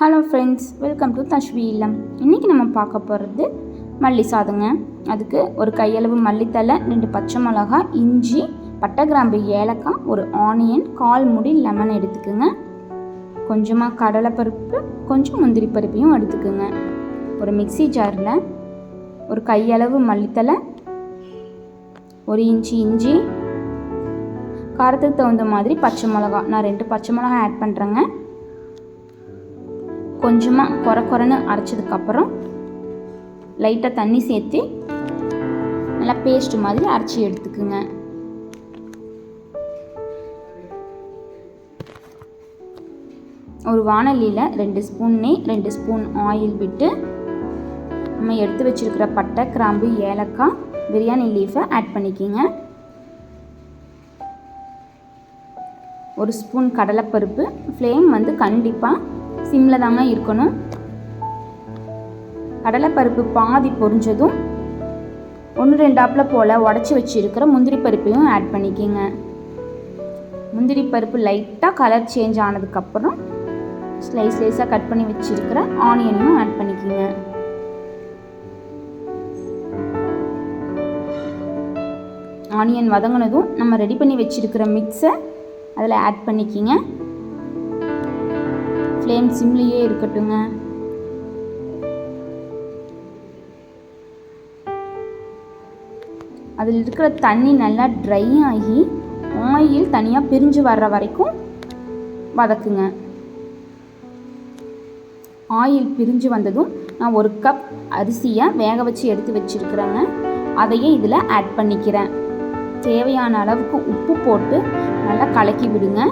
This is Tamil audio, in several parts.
ஹலோ ஃப்ரெண்ட்ஸ், வெல்கம் டு தஷ்வி இல்லம். இன்றைக்கி நம்ம பார்க்க போகிறது மல்லி சாதங்க. அதுக்கு ஒரு கையளவு மல்லித்தலை, 2 பச்சை மிளகாய், இஞ்சி, பட்டை, கிராம்பு, ஏலக்காய், ஒரு ஆனியன், 1/4 மூடி லெமன் எடுத்துக்குங்க. கொஞ்சமாக கடலைப்பருப்பு, கொஞ்சம் முந்திரி பருப்பையும் எடுத்துக்குங்க. ஒரு மிக்சி ஜாரில் ஒரு கையளவு மல்லித்தலை, 1 இன்ச்சு இஞ்சி, காரத்துக்கு தகுந்த மாதிரி பச்சை மிளகாய், நான் 2 பச்சை மிளகாய் ஆட் பண்ணுறேங்க. கொஞ்சமாக குறைன்னு அரைச்சதுக்கப்புறம் லைட்டாக தண்ணி சேர்த்து நல்லா பேஸ்ட் மாதிரி அரைச்சி எடுத்துக்குங்க. ஒரு வாணலியில் 2 ஸ்பூன் நெய், 2 ஸ்பூன் ஆயில் விட்டு நம்ம எடுத்து வச்சுருக்கிற பட்டை, கிராம்பு, ஏலக்காய், பிரியாணி லீஃபை ஆட் பண்ணிக்கிங்க. 1 ஸ்பூன் கடலைப்பருப்பு. ஃப்ளேம் கண்டிப்பாக சிம்மில் தாங்க இருக்கணும். கடலைப்பருப்பு பாதி பொரிஞ்சதும் 1-2 ஆப்பில் போல் உடச்சி வச்சுருக்கிற முந்திரி பருப்பையும் ஆட் பண்ணிக்கிங்க. முந்திரி பருப்பு லைட்டாக கலர் சேஞ்ச் ஆனதுக்கப்புறம் ஸ்லைஸாக கட் பண்ணி வச்சுருக்கிற ஆனியனையும் ஆட் பண்ணிக்கிங்க. ஆனியன் வதங்கினதும் நம்ம ரெடி பண்ணி வச்சுருக்கிற மிக்ஸை அதில் ஆட் பண்ணிக்கிங்க. ஃப்ளேம் சிம்லேயே இருக்கட்டுங்க. அதில் இருக்கிற தண்ணி நல்லா ட்ரை ஆகி ஆயில் தனியாக பிரிஞ்சு வர்ற வரைக்கும் வதக்குங்க. ஆயில் பிரிஞ்சு வந்ததும் நான் 1 கப் அரிசியை வேக வச்சு எடுத்து வச்சுருக்கிறேங்க. அதையே இதில் ஆட் பண்ணிக்கிறேன். தேவையான அளவுக்கு உப்பு போட்டு நல்லா கலக்கி விடுங்க.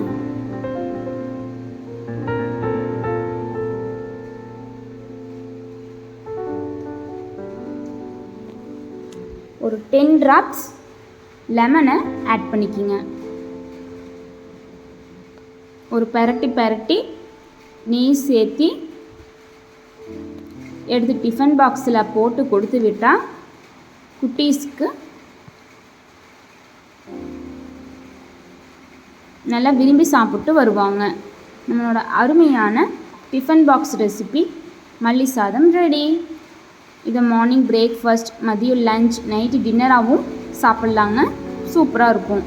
ஒரு 10 drops லெமனை ஆட் பண்ணிக்கிங்க. ஒரு பெரட்டி நெய் சேர்த்தி எடுத்து டிஃபன் பாக்ஸில் போட்டு கொடுத்து விட்டால் குட்டீஸ்க்கு நல்லா விரும்பி சாப்பிட்டு வருவாங்க. நம்மளோட அருமையான டிஃபன் பாக்ஸ் ரெசிபி மல்லி சாதம் ரெடி. இதை மார்னிங் பிரேக்ஃபாஸ்ட், மதியம் லஞ்ச், நைட்டு டின்னராகவும் சாப்பிட்லாங்க. சூப்பராக இருக்கும்.